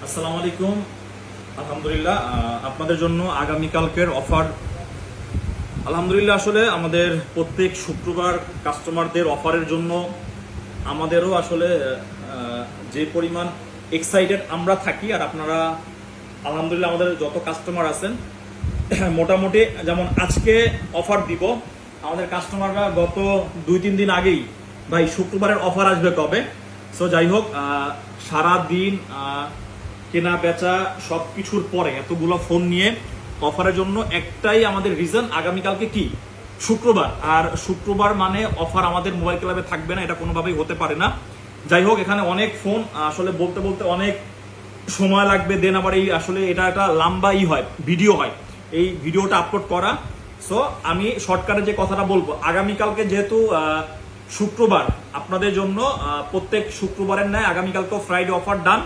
আসসালামু আলাইকুম। আলহামদুলিল্লাহ, আপনাদের জন্য আগামীকালকের অফার আলহামদুলিল্লাহ। আসলে আমাদের প্রত্যেক শুক্রবার কাস্টমারদের অফারের জন্য আমাদেরও আসলে যে পরিমাণ এক্সাইটেড আমরা থাকি, আর আপনারা আলহামদুলিল্লাহ আমাদের যত কাস্টমার আছেন মোটামুটি যেমন আজকে অফার দিব, আমাদের কাস্টমাররা গত 2-3 দিন আগেই ভাই শুক্রবারের অফার আসবে কবে। সো যাই হোক, সারা দিন কেনা বেচা সব কিছুর পরে এতগুলো ফোন নিয়ে অফারের জন্য একটাই আমাদের রিজন, আগামীকালকে কি শুক্রবার, আর শুক্রবার মানে অফার আমাদের মোবাইল ক্লাবে থাকবে না, এটা কোনোভাবেই হতে পারে না। যাই হোক, এখানে অনেক ফোন আসলে বলতে বলতে অনেক সময় লাগবে, দেন আবার এই আসলে এটা একটা লম্বা হয় ভিডিও হয় এই ভিডিওটা আপলোড করা। সো আমি শর্টকাটে যে কথাটা বলবো, আগামীকালকে যেহেতু শুক্রবার আপনাদের জন্য প্রত্যেক শুক্রবারের ন্যায় আগামীকালকেও ফ্রাইডে অফার ডান।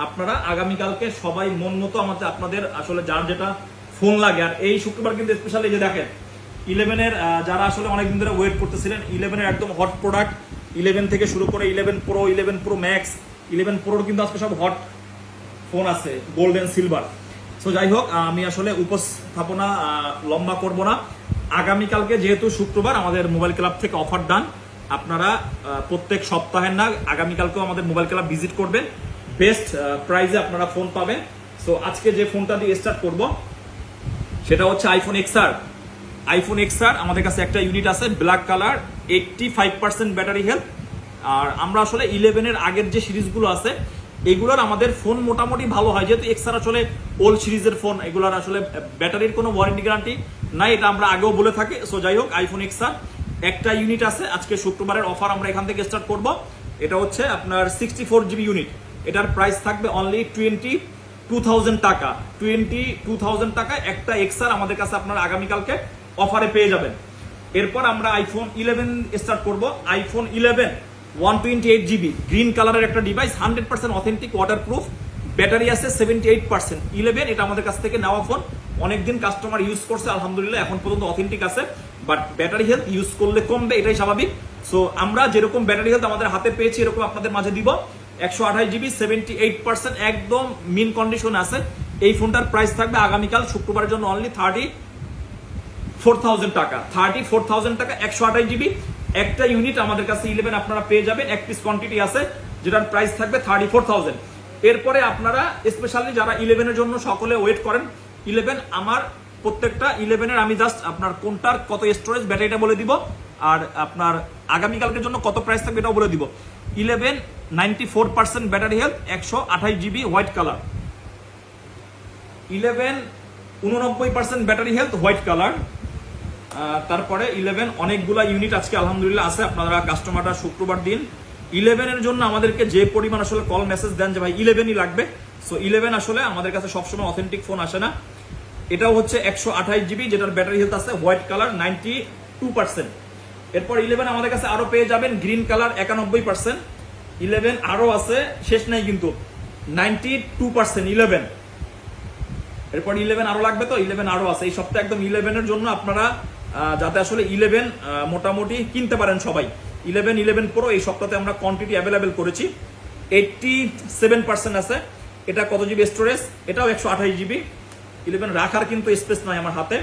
আপনারা আগামীকালকে সবাই মন মতো আপনাদের আসলে যার যেটা ফোন লাগে, আর এই শুক্রবার কিন্তু স্পেশালি যে দেখেন 11-এর যারা আসলে অনেকদিন ধরে ওয়েট করতেছিলেন, 11-এর একদম হট প্রোডাক্ট 11 থেকে শুরু করে 11 প্রো, 11 প্রো ম্যাক্স, 11 প্রোর কিন্তু আজকে সব হট ফোন আছে, গোল্ডেন সিলভার। সো যাই হোক, আমি আসলে উপস্থাপনা লম্বা করব না। আগামীকালকে যেহেতু শুক্রবার আমাদের মোবাইল ক্লাব থেকে অফার ডান, আপনারা প্রত্যেক সপ্তাহের না আগামীকালকেও আমাদের মোবাইল ক্লাব ভিজিট করবেন, বেস্ট প্রাইসে আপনারা ফোন পাবেন। সো আজকে যে ফোনটা দিয়ে স্টার্ট করব সেটা হচ্ছে আইফোন এক্সআর। আইফোন এক্সআর আমাদের কাছে একটা ইউনিট আছে ব্ল্যাক কালার, 85% ব্যাটারি হেলথ। আর আমরা আসলে 11-এর আগের যে সিরিজগুলো আছে এগুলোর আমাদের ফোন মোটামুটি ভালো হয়, যেহেতু এক্সআর আসলে ওল্ড সিরিজের ফোন, এগুলোর আসলে ব্যাটারির কোনো ওয়ারেন্টি গ্যারান্টি নাই, এটা আমরা আগেও বলে থাকি। সো যাই হোক, আইফোন এক্সআর একটা ইউনিট আছে, আজকে শুক্রবারের অফার আমরা এখান থেকে স্টার্ট করব। এটা হচ্ছে আপনার 64 জিবি ইউনিট, এটার প্রাইস থাকবে অনলি 22,000 টাকা। 22,000 টাকা একটা এক্সআর আমাদের কাছে আপনারা আগামীকালকে অফারে পেয়ে যাবেন। এরপর আমরা আইফোন 11 স্টার্ট করব। আইফোন 11 128 জিবি গ্রিন কালারের একটা ডিভাইস, 100% অথেন্টিক, ওয়াটারপ্রুফ, ব্যাটারি আছে 78%। 11 এটা আমাদের কাছ থেকে নেওয়া ফোন, অনেকদিন কাস্টমার ইউজ করছে, আলহামদুলিল্লাহ এখন পর্যন্ত অথেন্টিক আছে, বাট ব্যাটারি হেলথ ইউজ করলে কমবে, এটাই স্বাভাবিক। সো আমরা যেরকম ব্যাটারি হেলথ আমাদের হাতে পেয়েছি এরকম আপনাদের মাঝে দিব। 128 জিবি 78%, একদম মিন কন্ডিশন আছে। এই ফোনটার প্রাইস থাকবে আগামীকাল শুক্রবারের জন্য অনলি 34,000 টাকা। 34,000 টাকা 128 জিবি একটা ইউনিট আমাদের কাছে 11 আপনারা পেয়ে যাবেন, এক পিস কোয়ান্টিটি আছে যেটার প্রাইস থাকবে 34,000। এরপরে আপনারা স্পেশালি যারা 11-এর জন্য সকলে ওয়েট করেন, 11 আমার প্রত্যেকটা 11-এর আমি জাস্ট আপনার কোনটার কত স্টোরেজ ব্যাটারিটা বলে দিব, আর আপনার আগামীকালকের জন্য কত প্রাইস থাকবে এটাও বলে দিব। 11 94% battery health, 128 GB white colour. 11 89% battery health, white colour. তারপরে 11 অনেকগুলা ইউনিট আজকে আলহামদুলিল্লাহ আছে, আপনারা কাস্টমাররা শুক্রবার দিন 11-এর জন্য আমাদেরকে যে পরিমাণ আসলে কল মেসেজ দেন যে ভাই 11ই লাগবে। সো 11 আসলে আমাদের কাছে সবসময় অথেন্টিক ফোন আসে না। এটাও হচ্ছে 128 জিবি যেটার ব্যাটারি হেলথ আছে হোয়াইট কালার 92%। এরপর 11 আমাদের কাছে আরো পেয়ে যাবেন গ্রিন কালার 91%। 11 আরো আছে, শেষ নাই কিন্তু, 92% 11। এরপর 11 আরো লাগবে, তো 11 আরো আছে এই সপ্তাহে একদম 11-এর জন্য আপনারা যাতে আসলে 11 মোটামুটি কিনতে পারেন সবাই। 11 প্রো এই সপ্তাহে আমরা কোয়ান্টিটি অ্যাভেলেবেল করেছি, 87% আছে। এটা কত জিবি স্টোরেজ, এটাও 128 জিবি। 11 রাখার কিন্তু স্পেস নাই আমার হাতে।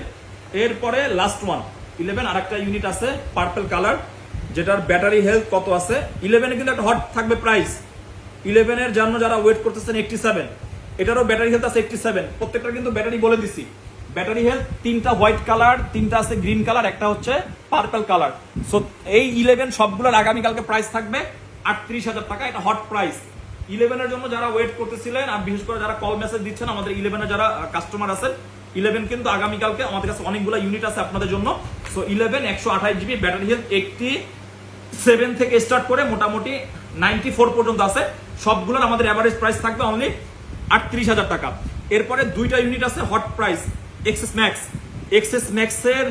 এরপরে লাস্ট ওয়ান 11 আরেকটা ইউনিট আছে পার্পল কালার, যেটার ব্যাটারি হেলথ কত আছে। 11-এ কিন্তু একটা হট থাকবে প্রাইস, 11-এর জন্য যারা ওয়েট করতেছেন 87, এটারও ব্যাটারি হেলথ আছে 87। প্রত্যেকটা কিন্তু ব্যাটারি বলে দিছি, ব্যাটারি হেলথ 3টা হোয়াইট কালার, 3টা আছে গ্রিন কালার, একটা হচ্ছে পার্পল কালার। সো এই 11 সবগুলোর আগামীকালকে প্রাইস থাকবে 38,000 টাকা, এটা হট প্রাইস। 11-এর জন্য যারা ওয়েট করতেছিলেন, আর বিশেষ করে যারা কল মেসেজ দিচ্ছেন আমাদের 11-এর যারা কাস্টমার আছেন, 11 কিন্তু আগামীকালকে আমাদের কাছে অনেকগুলো ইউনিট আছে আপনাদের জন্য। সো 11 128 জিবি ব্যাটারি হেলথ 87 থেকে স্টার্ট করে মোটামুটি 94 পর্যন্ত আছে, সবগুলোর আমাদের এভারেজ প্রাইস থাকবে অনলি 38,000 টাকা। এরপরে দুইটা ইউনিট আছে hot price, XS max. XS ম্যাক্সের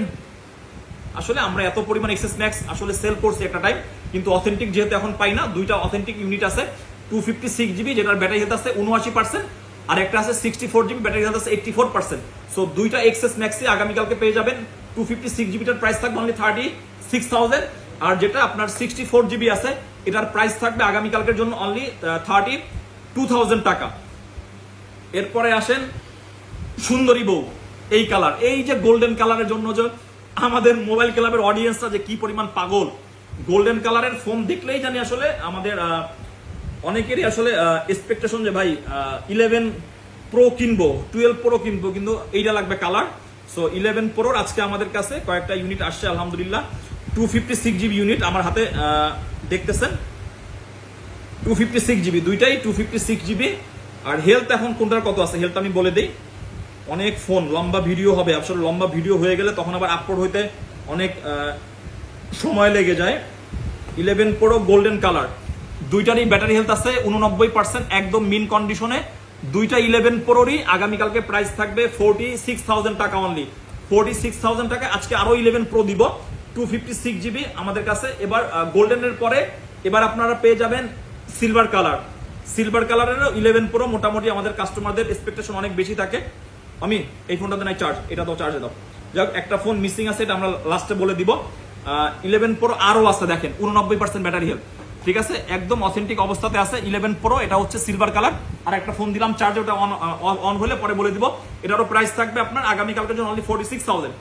আসলে আমরা এত পরিমাণ এক্সএস ম্যাক্স আসলে সেল করছি একটা টাইম, কিন্তু অথেন্টিক যেহেতু এখন পাই না, দুইটা অথেন্টিক ইউনিট আছে 256 জিবি যেটার ব্যাটারি হেলথ আছে 79%, আর একটা আছে 64 জিবি ব্যাটারি হেলথ আছে 84%। সো দুইটা এক্সএস ম্যাক্সে আগামীকালকে পেয়ে যাবেন। 256 জিবিটার প্রাইস থাকবে অনলি 36,000, আর যেটা আপনার 64 জিবি আছে এটার প্রাইস থাকবে আগামীকালকের জন্য অনলি 32,000 টাকা। এরপরে আসেন সুন্দরী বউ, এই কালার, এই যে গোল্ডেন কালারের জন্য যে আমাদের মোবাইল ক্লাবের অডিয়েন্সরা যে কি পরিমাণ পাগল, গোল্ডেন কালারের ফোন দেখলেই জানি আসলে আমাদের অনেকেরই আসলে এক্সপেকটেশন যে ভাই 11 প্রো কিনবো, 12 প্রো কিনবো, কিন্তু এইটা লাগবে কালার। সো 11 প্রোর আজকে আমাদের কাছে কয়েকটা ইউনিট আসছে আলহামদুলিল্লাহ। 256 জিবি ইউনিট আমার হাতে দেখতেছেন, 256 জিবি, দুইটাই 256 জিবি। আর হেলথ এখন কোনটার কত আছে হেলথ আমি বলে দিই। অনেক ফোন লম্বা ভিডিও হবে, আসলে লম্বা ভিডিও হয়ে গেলে তখন আবার আপলোড হইতে অনেক সময় লেগে যায়। 11 প্রো গোল্ডেন কালার, দুইটারই ব্যাটারি হেলথ আছে 89%, একদম মিন কন্ডিশনে। দুইটা 11 প্রোরই আগামীকালকে প্রাইস থাকবে 46,000 টাকা অনলি, 46,000 টাকা। আজকে আরো 11 প্রো দিব 256 জিবি আমাদের কাছে। এবার গোল্ডেনের পরে এবার আপনারা পেয়ে যাবেন সিলভার কালার। সিলভার কালারেরও 11 প্রো মোটামুটি আমাদের কাস্টমারদের এক্সপেকটেশন অনেক বেশি থাকে। আমি এই ফোনটাতে নাই চার্জ, এটা তো চার্জে দাও। যাক, একটা ফোন মিসিং আছে, এটা আমরা লাস্টে বলে দিব। 11 প্রো আরো আছে, দেখেন 89% ব্যাটারি হেলথ, ঠিক আছে, একদম অথেন্টিক অবস্থাতে আছে 11 প্রো। এটা হচ্ছে সিলভার কালার। আর একটা ফোন দিলাম চার্জে, ওটা অন হলে পরে বলে দিব। এটারও প্রাইস থাকবে আপনার আগামীকালকের জন্য অনলি 46,000।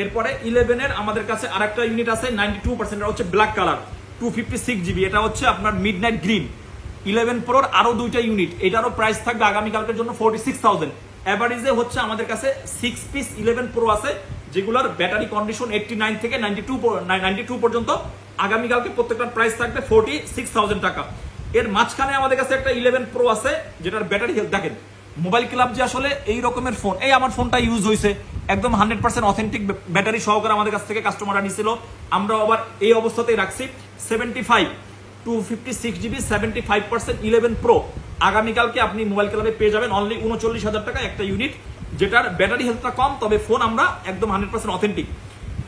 এরপরে 11 এর আমাদের কাছে আরেকটা ইউনিট আছে 92%, এটা হচ্ছে ব্ল্যাক কালার, 256 জিবি, এটা হচ্ছে আপনার মিডনাইট গ্রিন। 11 প্রোর আরো দুইটা ইউনিট, এটারও প্রাইস থাকবে আগামীকালকের জন্য 46,000। এভারেজে হচ্ছে আমাদের কাছে 6 পিস 11 প্রো আছে, যেগুলোর ব্যাটারি কন্ডিশন 89 থেকে 92 পর্যন্ত। আগামীকালকে প্রত্যেকটার প্রাইস থাকবে 46,000 টাকা। এর মাঝখানে আমাদের কাছে একটা 11 প্রো আছে, যেটার ব্যাটারি হেলথ দেখেন। মোবাইল ক্লাব যে আসলে এই রকমের ফোন, এই আমার ফোনটা ইউজ হয়েছে একদম 100% অথেন্টিক ব্যাটারি সহকারে আমাদের কাছ থেকে কাস্টমাররা নিছিল। আমরা আবার এই অবস্থাতেই রাখছি 256 জিবি 75% 11 প্রো। আগামীকালকে আপনি মোবাইল ক্লাবে পেয়ে যাবেন অনলি 39,000 টাকা একটা ইউনিট, যেটার ব্যাটারি হেলথটা কম, তবে ফোন আমরা একদম 100% অথেন্টিক।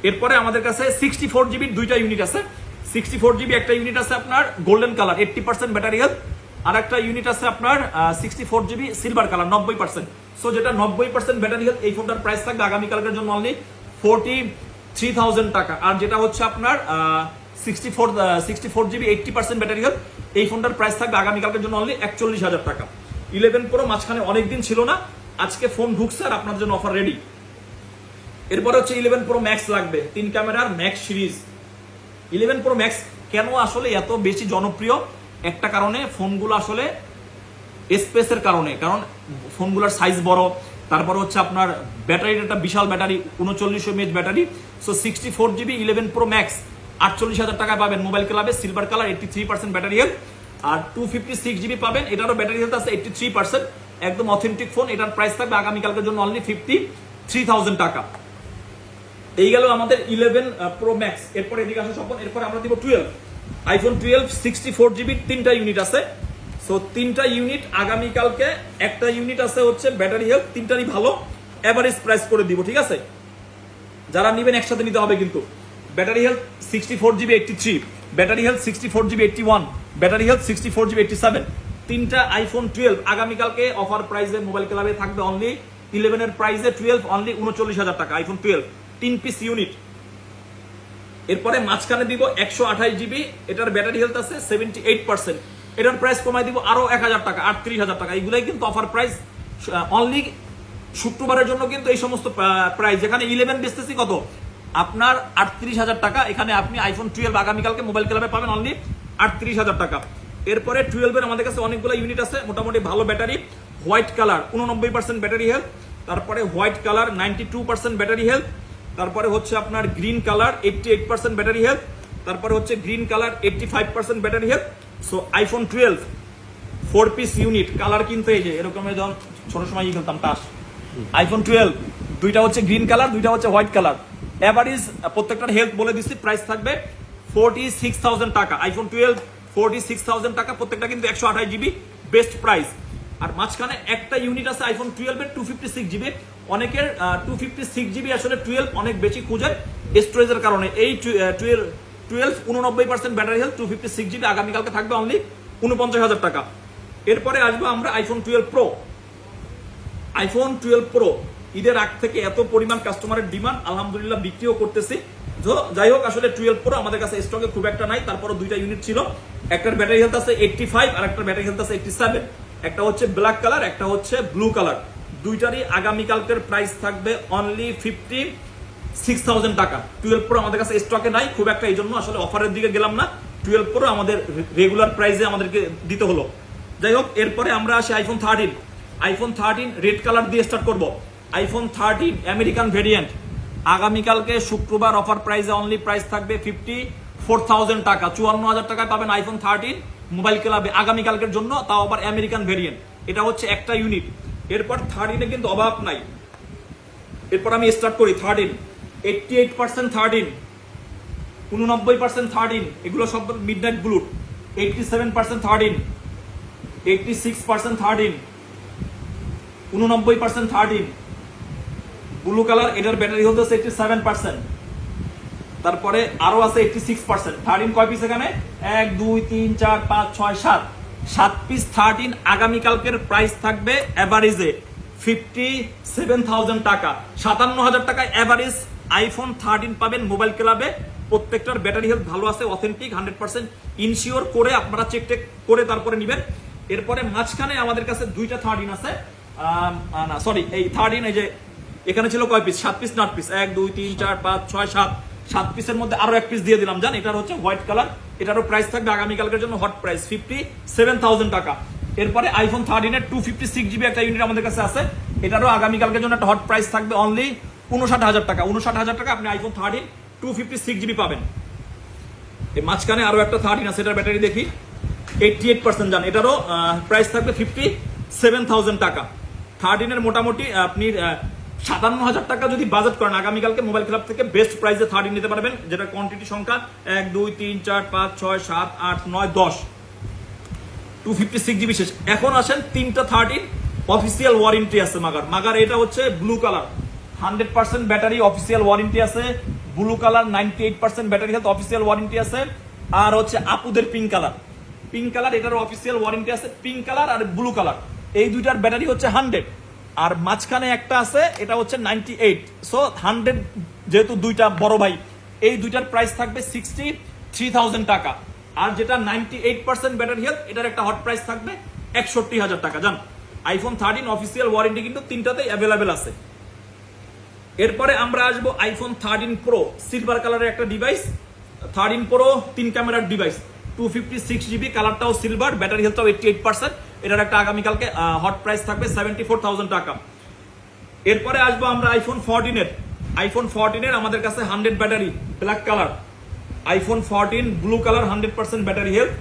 এরপরে আমাদের কাছে 64 জিবির দুইটা ইউনিট আছে। 64 জিবি একটা ইউনিট আছে আপনার গোল্ডেন কালার 80% ব্যাটারি হেলথ, আর একটা ইউনিট আছে আপনার 64 জিবি সিলভার কালার 90%। সো যেটা 90% ব্যাটারি হেলথ, এই ফোনটার প্রাইস থাকবে আগামীকালকের জন্য অনলি 43,000 টাকা। আর যেটা হচ্ছে আপনার 64 জিবি 80% ব্যাটারি হেলথ, এই ফোনটার প্রাইস থাকবে আগামীকালকের জন্য অনলি 41,000 টাকা। 11 প্রো মাঝখানে অনেকদিন ছিল না, আজকে ফোন ঢুকছে আর আপনার জন্য অফার রেডি। এরপরে হচ্ছে 11 প্রো ম্যাক্স লাগবে, 3 ক্যামেরার ম্যাক্স সিরিজ। 11 প্রো ম্যাক্স কেন আসলে এত বেশি জনপ্রিয়? একটা কারণে, ফোনগুলো আসলে স্পেসের কারণে, কারণ ফোনগুলোর সাইজ বড়, তারপর হচ্ছে আপনার ব্যাটারির একটা বিশাল battery, 3900 mAh battery. So 64 GB 11 pro max 48,000 টাকায় পাবেন মোবাইল ক্লাবে, সিলভার কালার 83% ব্যাটারি হেলথ। আর 256 জিবি পাবেন, এটারও ব্যাটারি হেলথ আছে 83%, একদম অথেন্টিক ফোন। এটার প্রাইস থাকবে আগামীকালকের জন্য অনলি 53,000 টাকা। এই গেল আমাদের 11 প্রো ম্যাক্স। এরপর এদিকে আসা স্বপন, এরপর আমরা দিব 12 আইফোন 12 64 জিবি, 3টা ইউনিট আছে। সো 3টা ইউনিট আগামীকালকে, একটা ইউনিট আছে হচ্ছে ব্যাটারি হেলথ, 3টারই ভালো, এভারেজ প্রাইস করে দিব, ঠিক আছে? যারা নেবেন একসাথে নিতে হবে কিন্তু। Battery health 64 GB 83, battery health 64 GB 81, battery health 64 GB 87। 3টা আইফোন 12 আগামীকালকে অফার প্রাইসে মোবাইল ক্লাবে থাকবে অনলি 11 এর প্রাইসে 12 অনলি 39,000 টাকা আইফোন 12, 3 পিস ইউনিট। এরপরে মাঝখানে দিব 128 জিবি, এটার ব্যাটারি হেলথ আছে 78%, এটার প্রাইস কমাই দিব আরো 1,000 টাকা, 38,000 টাকা। এইগুলাই কিন্তু অফার প্রাইস অনলি শুক্রবারের জন্য, কিন্তু এই সমস্ত প্রাইস। যেখানে 11 বেচতেছি কত আপনার 38,000 টাকা, এখানে আপনি আইফোন 12 আগামীকালকে মোবাইল ক্লাবে পাবেন অনলি 38,000 টাকা। এরপরে 12 এর আমাদের কাছে অনেকগুলো ইউনিট আছে, মোটামুটি ভালো battery. White colour 89% battery health, তারপরে হোয়াইট কালার 92% ব্যাটারি হেলথ, তারপরে হচ্ছে আপনার গ্রিন কালার 88% ব্যাটারি হেলথ, তারপরে হচ্ছে green colour 85% battery health. So iPhone 12 4 piece unit, colour কিনতে এই যে এরকম, যখন ছোট সময় খেলতাম টাস, আইফোন 12 দুইটা হচ্ছে গ্রিন কালার, দুইটা হচ্ছে হোয়াইট কালার। এভারেজ প্রত্যেকটার হেলথ বলে দিচ্ছি, প্রাইস থাকবে 46,000 টাকা। আইফোন 12 46,000 টাকা, প্রত্যেকটা কিন্তু 128 জিবি বেস্ট প্রাইস। আর মাঝখানে একটা ইউনিট আছে আইফোন 12 এর 256 জিবি। অনেকের 256 জিবি আসলে 12 অনেক বেশি খুঁজে স্টোরেজের কারণে। এই 12 89% ব্যাটারি হেলথ, 256 জিবি আগামীকালকে থাকবে অনলি 49,000 টাকা। এরপরে আসবো আমরা আইফোন 12 প্রো। আইফোন 12 প্রো ঈদের আগ থেকে এত পরিমাণ কাস্টমারের ডিমান্ড, আলহামদুলিল্লাহ বিক্রিও করতেছি। যাই হোক, আসলে 12 প্রো আমাদের কাছে স্টকে খুব একটা নাই, তারপরে দুইটা ইউনিট ছিল, একটার ব্যাটারি হেলথ আছে 85 আর একটার ব্যাটারি হেলথ আছে 87। একটা হচ্ছে ব্ল্যাক কালার, একটা হচ্ছে ব্লু কালার। দুইটারই আগামীকালকের প্রাইস থাকবে অনলি 56,000 টাকা। 12 প্রো আমাদের কাছে স্টকে নাই খুব একটা, এই জন্য আসলে অফারের দিকে গেলাম না। 12 প্রো আমাদের রেগুলার প্রাইসে আমাদেরকে দিতে হলো। যাই হোক, এরপরে আমরা আসি আইফোন 13। আইফোন 13 রেড কালার দিয়ে স্টার্ট করব। আইফোন 13 আমেরিকান ভেরিয়েন্ট আগামীকালকে শুক্রবার অফার প্রাইসে অনলি প্রাইস থাকবে 54,000 টাকা। 54,000 টাকায় পাবেন আইফোন 13 মোবাইল ক্লাবে আগামীকালকের জন্য, তাও আবার আমেরিকান ভেরিয়েন্ট। এটা হচ্ছে একটা ইউনিট। এরপর 13 কিন্তু অভাব নাই। এরপর আমি স্টার্ট করি 13, 88% 13, 89% 13, এগুলো সব মিডনাইট ব্লু। 87% 13, 86% 13, 89% 13, ব্লু কালার, এটার ব্যাটারি হেলথ আছে 87%। তারপরে আরো আছে 86%। 13 কয় পিস এখানে? 1 2 3 4 5 6 7, 7 পিস 13 আগামীকালকের প্রাইস থাকবে এভারেজে 57,000 টাকা। 57,000 টাকায় এভারেজ আইফোন 13 পাবেন মোবাইল ক্লাবে। প্রত্যেকটার ব্যাটারি হেলথ ভালো আছে, অথেন্টিক 100% ইনশিওর করে আপনারা চেক করে তারপরে নেবেন। এরপরে মাঝখানে আমাদের কাছে দুইটা 13 আছে, না সরি, এই 13 এই যে এখানে ছিল কয় পিস? 7 পিস না 8 পিস? 1 2 3 4 5 6 7, 7 পিসের মধ্যে আরো এক পিস দিয়ে দিলাম জান। এটার হচ্ছে হোয়াইট কালার, এটারও প্রাইস থাকবে আগামীকালকের জন্য হট প্রাইস 57,000 টাকা। এরপরে আইফোন 13 এর 256 জিবি একটা ইউনিট আমাদের কাছে আছে, এটারও আগামীকালকের জন্য একটা হট প্রাইস থাকবে অনলি 59,000 টাকা। 59,000 টাকা আপনি আইফোন 13 256 জিবি পাবেন। এই মাঝখানে আরো একটা 13 আছে, এটার ব্যাটারি দেখি 88% জান, এটারও প্রাইস থাকবে 57,000 টাকা। 13 এর মোটামুটি আপনি 57,000 টাকা যদি বাজেট করেন আগামীকালকে মোবাইল ক্লাব থেকে বেস্ট প্রাইসে 13 নিতে পারবেন, যেটা কোয়ান্টিটি সংখ্যা 1 2 3 4 5 6 7 8 9 10, 256 জিবি শেষ। এখন আসেন তিনটা 13 অফিসিয়াল ওয়ারেন্টি আছে মাগার। এটা হচ্ছে blue colour, 100% battery official warranty আছে। Blue colour 98% battery health official warranty আছে। আর হচ্ছে আপুদের পিঙ্ক কালার, এটার অফিসিয়াল ওয়ারেন্টি আছে। পিঙ্ক কালার আর ব্লু কালার এই দুইটার ব্যাটারি হচ্ছে 100, আর মাঝখানে একটা আছে এটা হচ্ছে 98। সো 100 যেহেতু দুইটা বড় ভাই, এই দুইটার প্রাইস থাকবে 63,000 টাকা। আর যেটা 98% ব্যাটারি হেলথ, এটার একটা হট প্রাইস থাকবে 61,000 টাকা। জান আইফোন 13 অফিসিয়াল ওয়ারেন্টি কিন্তু তিনটাতেই অ্যাভেলেবেল আছে। এরপরে আমরা আসবো আইফোন 13 প্রো, সিলভার কালারের একটা ডিভাইস। 13 প্রো 3 ক্যামেরার ডিভাইস, 256 জিবি, কালারটাও সিলভার, ব্যাটারি হেলথটাও 88%। এটার একটা আগামীকালকে হট প্রাইস থাকবে 74,000 টাকা। এরপরে আসবো আমরা আইফোন 14 এর আমাদের কাছে 100 battery black colour. IPhone 14 blue colour 100% battery health.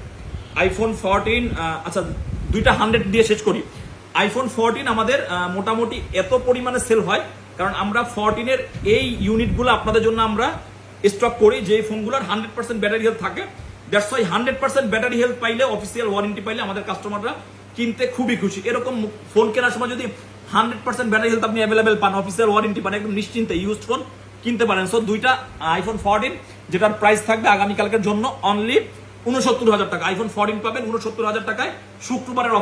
IPhone 14 আচ্ছা দুইটা 100 দিয়ে শেষ করি। আইফোন 14 আমাদের মোটামুটি এত পরিমাণে সেল হয় কারণ আমরা 14 এর এই ইউনিটগুলো আপনাদের জন্য আমরা স্টক করি, যে ফোনগুলোর 100% ব্যাটারি হেলথ থাকে। দ্যাটস ওয়াই 100% ব্যাটারি হেলথ পাইলে, অফিসিয়াল ওয়ারেন্টি পাইলে আমাদের কাস্টমাররা কিনতে খুবই খুশি। এরকম ফোন কেনার সময় যদি 100% ব্যাটারি হেলথ আপনি অ্যাভেলেবেল পান, অফিসিয়াল ওয়ারেন্টি পান, একদম নিশ্চিন্তে ইউজড ফোন কিনতে পারেন। সো দুইটা আইফোন 14 যেটার প্রাইস থাকবে আগামীকালকের জন্য অনলি 69,000 টাকা। আইফোন 14 পাবেন 69,000 টাকায়, শুক্রবারের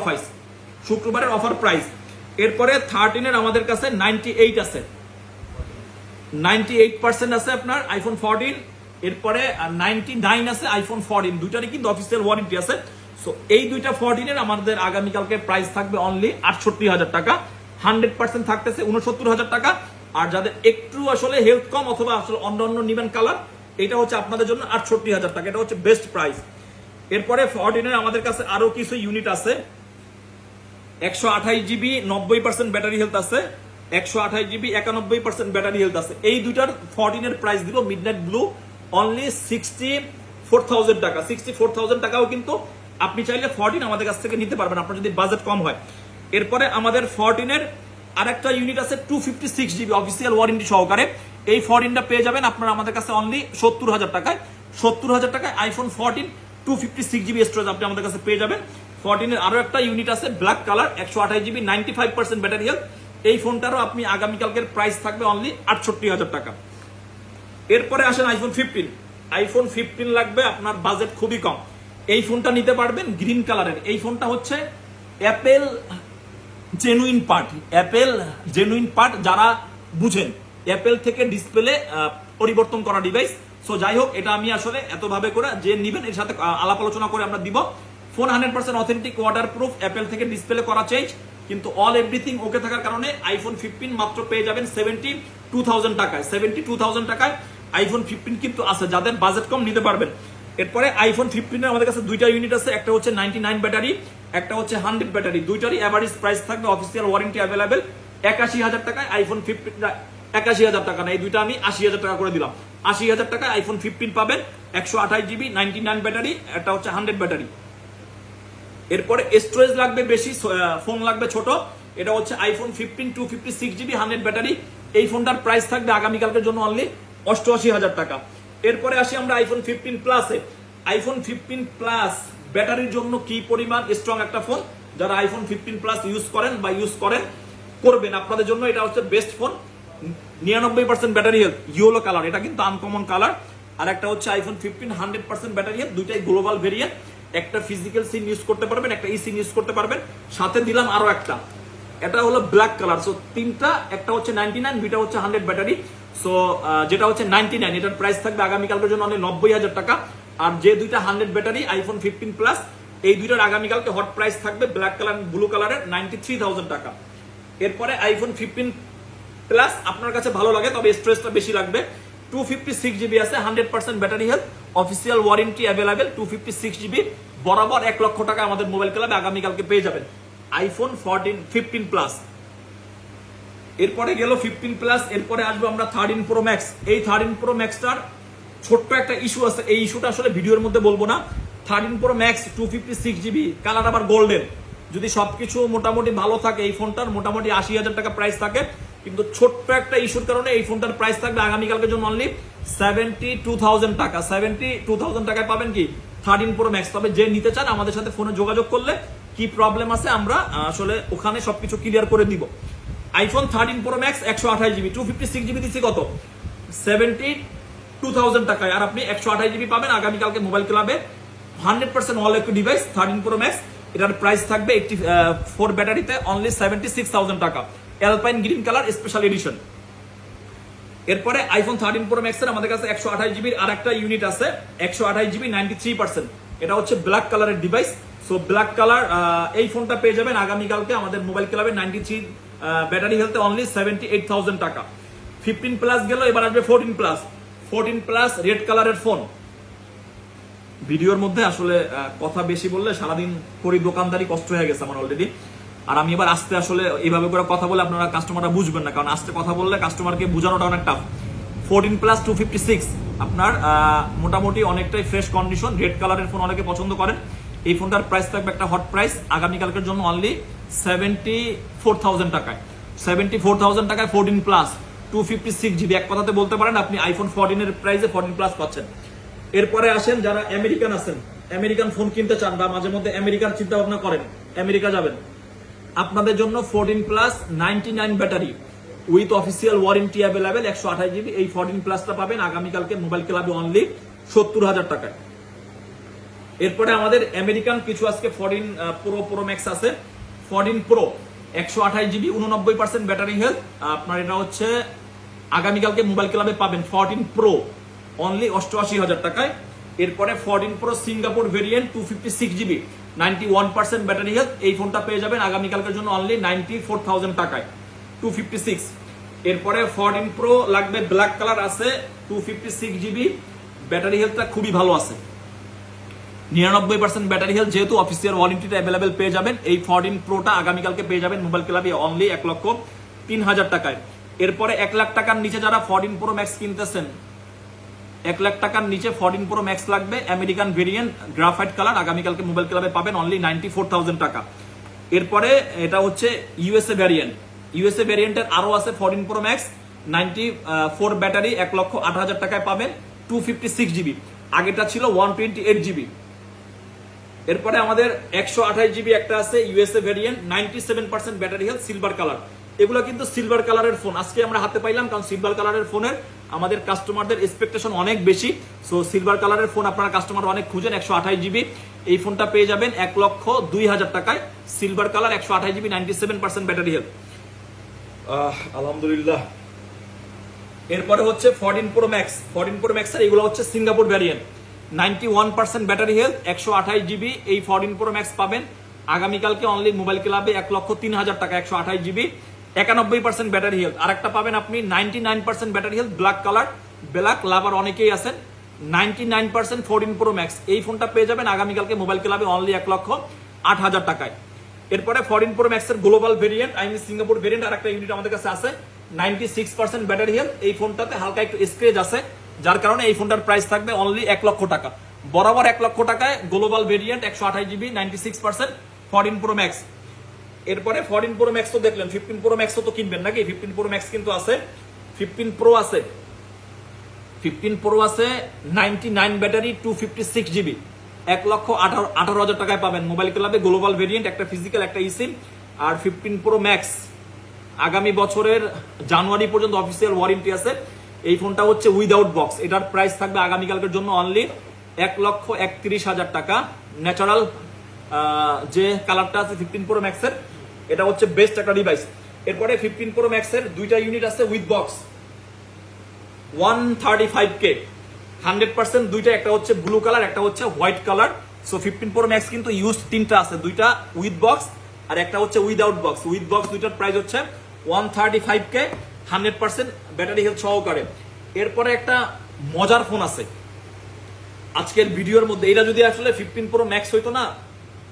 অফার প্রাইস। এরপরে 13 এর আমাদের কাছে 98 আছে, 98% আছে আপনার আইফোন 14। এরপরে 99 আছে আইফোন 14, দুইটারই কিন্তু অফিসিয়াল ওয়ারেন্টি আছে। সো এই দুইটা 14 এর আমাদের আগামীকালকে প্রাইস থাকবে অনলি 68,000 টাকা। 100% থাকতেছে 69,000 টাকা। আর যাদের একটু আসলে হেলথ কম অথবা আসলে অন্য নিবেন কালার, এটা হচ্ছে আপনাদের জন্য 68,000 টাকা। এটা হচ্ছে বেস্ট প্রাইস। এরপরে 14 এর আমাদের কাছে আরো কিছু ইউনিট আছে। 128 জিবি 90% ব্যাটারি হেলথ আছে, 128 জিবি 91% ব্যাটারি হেলথ আছে। এই দুইটার 14 এর প্রাইস দিব মিডনাইট ব্লু অনলি 64,000 টাকা। 64,000 টাকাও কিন্তু আপনি চাইলে 14 আমাদের কাছ থেকে নিতে পারবেন আপনার যদি বাজেট কম হয়। এরপরে আমাদের 14 এর আরেকটা ইউনিট আছে 256 জিবি অফিসিয়াল ওয়ারেন্টি সহকারে। এই 14টা পেয়ে যাবেন আপনারা আমাদের কাছে অনলি 70,000 টাকায়। 70,000 টাকায় আইফোন 14 256 জিবি স্টোরেজ আপনি আমাদের কাছে পেয়ে যাবেন। 14 এর আরো একটা ইউনিট আছে black colour, 128 GB 95% battery health. এই ফোনটারও আপনি আগামীকালকের প্রাইস থাকবে অনলি 68,000 টাকা। এরপরে আসেন আইফোন 15 লাগবে আপনার বাজেট খুবই কম, এই ফোনটা নিতে পারবেন গ্রিন কালারের। এই ফোনটা হচ্ছে অ্যাপেল জেনুইন পার্ট, যারা বুঝেন অ্যাপেল থেকে ডিসপ্লে পরিবর্তন করা ডিভাইস। সো যাই হোক, এটা আমি আসলে এতভাবে করে যে নিবেন এর সাথে আলাপ আলোচনা করে আমরা দিব। Phone 100% authentic, water proof, Apple থেকে ডিসপ্লে করা চেঞ্জ, কিন্তু অল এভরিথিং ওকে থাকার কারণে আইফোন 15 মাত্র পেয়ে যাবেন 72,000 টাকায়। 72,000 টাকায় আইফোন 15 কিন্তু আছে, যাদের বাজেট কম নিতে পারবেন। এরপরে আইফোন 15 এর আমাদের কাছে দুইটা ইউনিট আছে, একটা হচ্ছে 99 ব্যাটারি, একটা হচ্ছে 100 ব্যাটারি। দুইটারই এভারেজ প্রাইস থাকবে, অফিসিয়াল ওয়ারেন্টি অ্যাভেলেবেল 81,000 টাকায় আইফোন 15। 81,000 টাকা না, এই দুইটা আমি 80,000 টাকা করে দিলাম। 80,000 টাকায় আইফোন 15 পাবেন, 128 জিবি, 99 ব্যাটারি, একটা হচ্ছে 100 ব্যাটারি। এরপরে স্টোরেজ লাগবে বেশি, ফোন লাগবে ছোট, এটা হচ্ছে আইফোন 15 256 জিবি, 100 ব্যাটারি। এই ফোনটার প্রাইস থাকবে আগামীকালকের জন্য অনলি 88,000 টাকা। এরপরে আসি আমরা আইফোন 15 প্লাসে। আইফোন 15 প্লাস ব্যাটারির জন্য কি পরিমাণ স্ট্রং একটা ফোন, যারা আইফোন 15 প্লাস ইউজ করেন বা ইউজ করবেন, আপনাদের জন্য এটা হচ্ছে best phone. 99% battery health, yellow colour, এটা কিন্তু আনকমন কালার। আর একটা হচ্ছে আইফোন 15 100% ব্যাটারি হেলথ, দুইটাই গ্লোবাল ভেরিয়েন্ট। একটা ফিজিক্যাল সিম ইউজ করতে পারবেন, একটা ই সিম ইউজ করতে পারবেন। সাথে দিলাম আরো একটা, এটা হলো ব্ল্যাক কালার। সো তিনটা, একটা হচ্ছে 99, দুইটা হচ্ছে 100 ব্যাটারি। সো যেটা হচ্ছে 99, এটার প্রাইস থাকবে আগামীকালকের জন্য অনলি 90,000 টাকা। আর যে দুইটা 100 ব্যাটারি আইফোন 15 প্লাস, এই দুইটার আগামীকালকে হট প্রাইস থাকবে ব্ল্যাক কালার ব্লু কালারের 93,000 টাকা। এরপরে আইফোন 15 প্লাস আপনার কাছে ভালো লাগে, তবে স্টোরেজটা বেশি লাগবে। 256 জিবি আছে, 100% battery health, official warranty available. 256 GB বরাবর 1 লক্ষ টাকা আমাদের মোবাইল ক্লাবে আগামীকালকে পেয়ে যাবেন আইফোন 15 প্লাস। এরপরে গেল 15 প্লাস, এরপরে আসবো আমরা 13 প্রো ম্যাক্স। এই 13 প্রো ম্যাক্সটার ছোট্ট একটা ইস্যু আছে, এই ইস্যুটা আসলে ভিডিওর মধ্যে বলবো না। 13 প্রো ম্যাক্স 256 জিবি, কালার আবার গোল্ডেন। যদি সবকিছু মোটামুটি ভালো থাকে, এই ফোনটার মোটামুটি 80,000 টাকা প্রাইস থাকে, কিন্তু ছোট্ট একটা ইস্যুর কারণে এই ফোনটার প্রাইস থাকবে আগামীকালকের জন্য অনলি 72,000 টাকা। 72,000 টাকায় পাবেন কি 13 প্রো ম্যাক্স। তবে যে নিতে চান আমাদের সাথে ফোনে যোগাযোগ করলে কি প্রবলেম আছে আমরা আসলে ওখানে সবকিছু ক্লিয়ার করে দিব। IPhone 13 pro max 128 GB, 256 GB দিচ্ছি কত 72,000 টাকায়। আর আপনি 128 জিবি পাবেন আগামীকালকে মোবাইল ক্লাবে। 100% all electric device 13 pro max, এটার প্রাইস থাকবে 84 ব্যাটারিতে অনলি 76,000 টাকা। Alpine green colour special edition. এরপরে আইফোন 13 প্রো ম্যাক্স এর আমাদের কাছে 128 জিবির আর একটা ইউনিট আছে, 128 জিবি 93%, এটা হচ্ছে ব্ল্যাক কালারের ডিভাইস। সো ব্ল্যাক কালার এই ফোনটা পেয়ে যাবেন আগামীকালকে আমাদের মোবাইল ক্লাবে 93 ব্যাটারি হেলথে অনলি 78,000 টাকা। 15 প্লাস গেল, এবার আসবে 14 প্লাস। 14 প্লাস রেড কালারের ফোন। ভিডিওর মধ্যে আসলে কথা বেশি বললে সারাদিন করি দোকানদারি কষ্ট হয়ে গেছে আমার অলরেডি। আর আমি এবার আসতে আসলে এইভাবে করে কথা বলে আপনারা কাস্টমাররা বুঝবেন না, কারণ আসতে কথা বললে কাস্টমারকে বোঝানোটা অনেক টাফ। 14 প্লাস 256 আপনার মোটামুটি অনেকটাই ফ্রেশ কন্ডিশন, রেড কালারের ফোন অনেকে পছন্দ করেন। এই ফোনটার প্রাইস থাকবে একটা হট প্রাইস আগামীকালকের জন্য অনলি 74,000 টাকায়। 74,000 টাকায় 14 প্লাস 256 জিবি, এক কথাতে বলতে পারেন আপনি আইফোন 14 এর প্রাইসে 14 প্লাস পাচ্ছেন। এরপরে আসেন যারা আমেরিকান আছেন, আমেরিকান ফোন কিনতে চান বা মাঝে মধ্যে আমেরিকার চিন্তা ভাবনা করেন, আমেরিকা যাবেন, আপনাদের জন্য 14 plus 99 battery with official warranty available 128 GB. এই 14 প্লাসটা পাবেন আগামীকালকে মোবাইল ক্লাবে অনলি 70,000 টাকায়। এরপরে আমাদের আমেরিকান কিছু আজকে 14 প্রো ম্যাক্স আছে। 14 প্রো 128 জিবি 89% ব্যাটারি হেলথ, আপনার এটা হচ্ছে আগামীকালকে মোবাইল ক্লাবে পাবেন 14 প্রো অনলি 88,000 টাকায়। এরপরে 14 pro Singapore variant 256 GB 91% battery health, এই ফোনটা পেয়ে যাবেন আগামীকালকের জন্য অনলি 94,000 টাকায় 256। এরপরে 14 প্রো লাগবে ব্ল্যাক কালার আছে, 256 জিবি ব্যাটারি হেলথটা খুবই ভালো আছে, 99% ব্যাটারি হেলথ, যেহেতু অফিসিয়াল ওয়ারেন্টিটা অ্যাভেলেবেল পেয়ে যাবেন। এই 14 প্রোটা আগামীকালকে পেয়ে যাবেন মোবাইল ক্লাবে অনলি 1,03,000 টাকায়। এরপরে 1 লাখ টাকার নিচে যারা 14 প্রো ম্যাক্স কিনতেছেন, 1 লাখ টাকার নিচে 14 প্রো ম্যাক্স লাগবে আমেরিকান ভেরিয়েন্ট গ্রাফাইট কালার, আগামীকালকে মোবাইল ক্লাবে পাবেন অনলি 94,000 টাকা। এরপরে এটা হচ্ছে ইউএসএ ভ্যারিয়েন্ট, ইউএসএ ভ্যারিয়েন্টের আরো আছে 14 প্রো ম্যাক্স 94 ব্যাটারি 1,08,000 টাকায় পাবেন 256 জিবি, আগেটা ছিল 128 জিবি। এরপরে আমাদের 128 জিবি একটা আছে USA variant 97% battery health silver colour. এগুলো কিন্তু সিলভার কালারের ফোন আজকে আমরা হাতে পাইলাম, কারণ সিলভার কালারের ফোনের আমাদের কাস্টমারদের এক্সপেকটেশন অনেক বেশি। সো সিলভার কালারের ফোন আপনারা কাস্টমার অনেক খুঁজেন। 128 জিবি এই ফোনটা পেয়ে যাবেন 1,02,000 টাকায়, silver colour 128 GB 97% battery health. আলহামদুলিল্লাহ। এরপরে হচ্ছে 14 প্রো ম্যাক্স, 14 প্রো ম্যাক্সের এগুলো হচ্ছে Singapore variant. 91% battery health, 128 GB এই 14 প্রো ম্যাক্স পাবেন আগামীকালকে অনলি মোবাইল ক্লাবে 1,03,000 টাকা, 128 জিবি 91% ব্যাটারি হেলথ। আর একটা পাবেন আপনি 99% battery health black colour, black লাভার অনেকেই আছেন, 99% 14 প্রো ম্যাক্স এই ফোনটা পেয়ে যাবেন আগামীকালকে মোবাইল ক্লাবে অনলি 1,08,000 টাকায়। এরপরে 14 প্রো ম্যাক্সের গ্লোবাল ভেরিয়েন্ট সিঙ্গাপুর ভেরিয়েন্ট আর একটা ইউনিট আমাদের কাছে আছে, 96% ব্যাটারি হেলথ। এই ফোনটাতে হালকা একটু স্ক্র্যাচ আছে, যার কারণে এই ফোনটার প্রাইস থাকবে অনলি 1 লক্ষ টাকা, বরাবর 1 লক্ষ টাকায় global variant 128 GB 96% 14 pro max. এরপরে 14 প্রো ম্যাক্স তো দেখলেন, 15 প্রো ম্যাক্স তো কিনবেন নাকি? 15 প্রো ম্যাক্স কিন্তু আছে, 15 প্রো আছে, 15 প্রো আছে 99 ব্যাটারি 256 জিবি 1,18,000 টাকায় পাবেন মোবাইল ক্লাবে গ্লোবাল ভেরিয়েন্ট, একটা ফিজিক্যাল একটা ইসিম। আর 15 প্রো ম্যাক্স আগামী বছরের জানুয়ারি পর্যন্ত অফিসিয়াল ওয়ারেন্টি আছে। এই ফোনটা হচ্ছে উইদাউট বক্স, এটার প্রাইস থাকবে আগামীকালকের জন্য অনলি 1,31,000 টাকা। ন্যাচারাল যে কালারটা আছে 15 প্রো ম্যাক্সের, এটা হচ্ছে বেস্ট একটা ডিভাইস। এরপরে 15 প্রো ম্যাক্সের দুইটা ইউনিট আছে উইথ বক্স, 135K 100% দুইটা, একটা হচ্ছে ব্লু কালার একটা হচ্ছে white colour. So 15 pro max কিন্তু ইউজ তিনটা আছে, দুইটা উইথ বক্স আর একটা হচ্ছে উইদাউট বক্স। উইথ বক্স দুইটার প্রাইস হচ্ছে 135K 100% ব্যাটারি হেলথ সহকারে। এরপরে একটা মজার ফোন আছে আজকের ভিডিওর মধ্যে, এটা যদি আসলে 15 প্রো ম্যাক্স হইতো না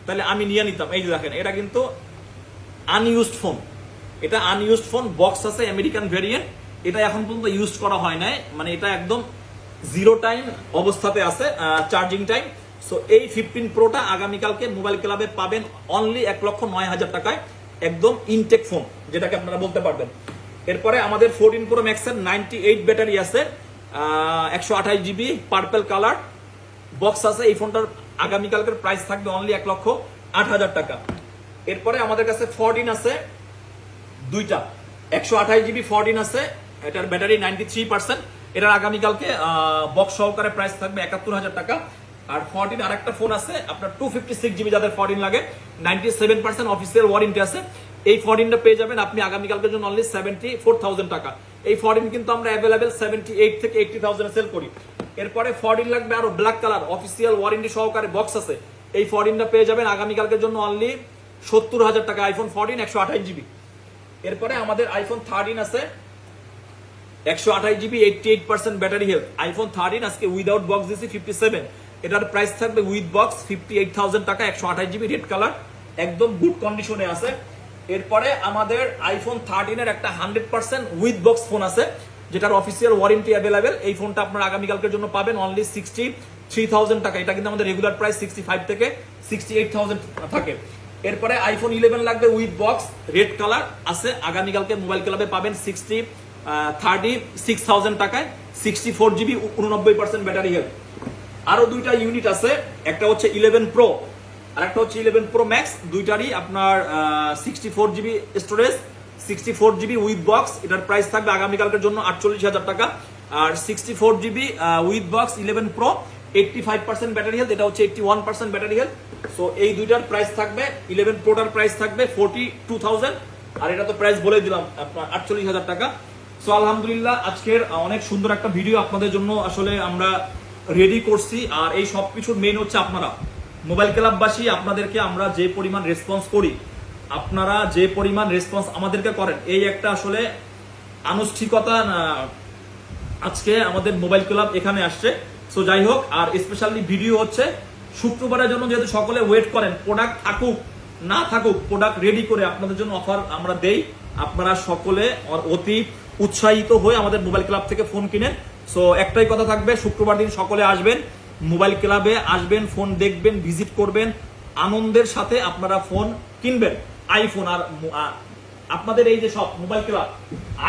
তাহলে আমি নিয়ে নিতাম। এই যে দেখেন, এটা কিন্তু আনইউজড ফোন, এটা আনইউজড ফোন, বক্স আছে আমেরিকান ভেরিয়েন্ট, এটা এখন পর্যন্ত ইউজ করা হয় নাই, মানে এটা একদম জিরো টাইম অবস্থাতে আছে, চার্জিং টাইম। সো এই 15 প্রোটা আগামীকালকে মোবাইল ক্লাবে পাবেন অনলি 1,09,000 টাকায়, একদম ইনটেক ফোন যেটাকে আপনারা বলতে পারবেন। এরপরে আমাদের 14 প্রো ম্যাক্সের 98 ব্যাটারি আছে, 128 জিবি পার্পল কালার বক্স আছে। এই ফোনটার আগামীকালকের প্রাইস থাকবে অনলি 1,08,000 টাকা। এরপরে আমাদের কাছে 14 আছে দুইটা, 128 জিবি 14 আছে, এটার ব্যাটারি 93%, এটার আগামীকালকে বক্স সহকারে প্রাইস থাকবে 71,000 টাকা। আর 14 আর একটা ফোন আছে আপনার 256 জিবি, যাদের 14 লাগে 97% অফিসিয়াল ওয়ারেন্টি আছে। এই 14টা পেয়ে যাবেন আপনি আগামীকালকের জন্য অনলি 74,000 টাকা। এই 14 কিন্তু আমরা অ্যাভেলেবেল 78 থেকে 80,000 সেল করি। এরপরে 14 লাগবে আরো ব্ল্যাক কালার, অফিসিয়াল ওয়ারেন্টি সহকারে বক্স আছে। এই 14টা পেয়ে যাবেন আগামীকালকের জন্য অনলি 70,000 টাকা, আইফোন 14 128 জিবি। এরপরে আমাদের আইফোন 13 আছে 128 জিবি 88% ব্যাটারি হেলথ। আইফোন 13 আজকে উইদাউট বক্স দিছি 57, এটার প্রাইস থাকবে উইথ বক্স 58,000 টাকা, 128 জিবি রেড কালার, একদম গুড কন্ডিশনে আছে। এরপরে আমাদের আইফোন 13 এর একটা 100% উইথ বক্স ফোন আছে, যেটার অফিসিয়াল ওয়ারেন্টি অ্যাভেলেবেল। এই ফোনটা আপনারা আগামীকালকের জন্য পাবেন অনলি 63,000 টাকা, এটা কিন্তু আমাদের রেগুলার প্রাইস 65 থেকে 68,000 থাকে। এরপরে আইফোন 11 লাগবে উইথ বক্স, রেড কালার আছে, আগামীকালকে মোবাইল ক্লাবে পাবেন 36,000 টাকায়, 64 জিবি 89% ব্যাটারি হেলথ। আরো দুইটা ইউনিট আছে, একটা হচ্ছে 11 প্রো আর একটা হচ্ছে 11 প্রো ম্যাক্স, দুইটারই আপনার 64 GB storage, 64 GB with box, এটার প্রাইস থাকবে আগামীকালকের জন্য 48,000 টাকা। আর 64 GB with box 11 pro 85% battery health, এটা হচ্ছে 81% ব্যাটারি হেলথ। সো এই দুইটার প্রাইস থাকবে, 11 প্রোটার প্রাইস থাকবে 42,000, আর এটা তো প্রাইস বলে দিলাম আপনার 48,000 টাকা। সো আলহামদুলিল্লাহ আজকের অনেক সুন্দর একটা ভিডিও আপনাদের জন্য আসলে আমরা রেডি করছি। আর এই সবকিছুর মেইন হচ্ছে আপনারা মোবাইল ক্লাববাসী, আপনাদেরকে আমরা যে পরিমাণ রেসপন্স করি, আপনারা যে পরিমাণ রেসপন্স আমাদেরকে করেন, এই একটা আসলে আনুষ্ঠানিকতা আজকে আমাদের মোবাইল ক্লাব এখানে আসছে। সো যাই হোক, আর স্পেশালি ভিডিও হচ্ছে শুক্রবারের জন্য, যেহেতু সকলে ওয়েট করেন প্রোডাক্ট থাকুক না থাকুক, প্রোডাক্ট রেডি করে আপনাদের জন্য অফার আমরা দেই। আপনারা সকলে অতি উৎসাহিত হয়ে আমাদের মোবাইল ক্লাব থেকে ফোন কিনেন। সো একটাই কথা থাকবে, শুক্রবার দিন সকলে আসবেন, মোবাইল ক্লাবে আসবেন, ফোন দেখবেন, ভিজিট করবেন, আনন্দের সাথে আপনারা ফোন কিনবেন আইফোন। আর আপনাদের এই যে সব মোবাইল ক্লাব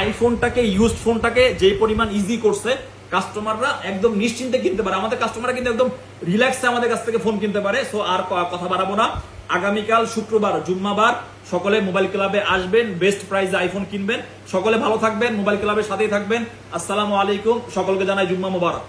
আইফোনটাকে, ইউজড ফোনটাকে যে পরিমাণ ইজি করছে, কাস্টমাররা একদম নিশ্চিন্তে কিনতে পারে, আমাদের কাস্টমাররা কিন্তু একদম রিল্যাক্সে আমাদের কাছ থেকে ফোন কিনতে পারে। সো আর কথা বাড়াবো না, আগামীকাল শুক্রবার জুম্মাবার সকলে মোবাইল ক্লাবে আসবেন, বেস্ট প্রাইসে আইফোন কিনবেন। সকলে ভালো থাকবেন, মোবাইল ক্লাবের সাথেই থাকবেন। আসসালামু আলাইকুম, সকলকে জানাই জুম্মা মোবারক।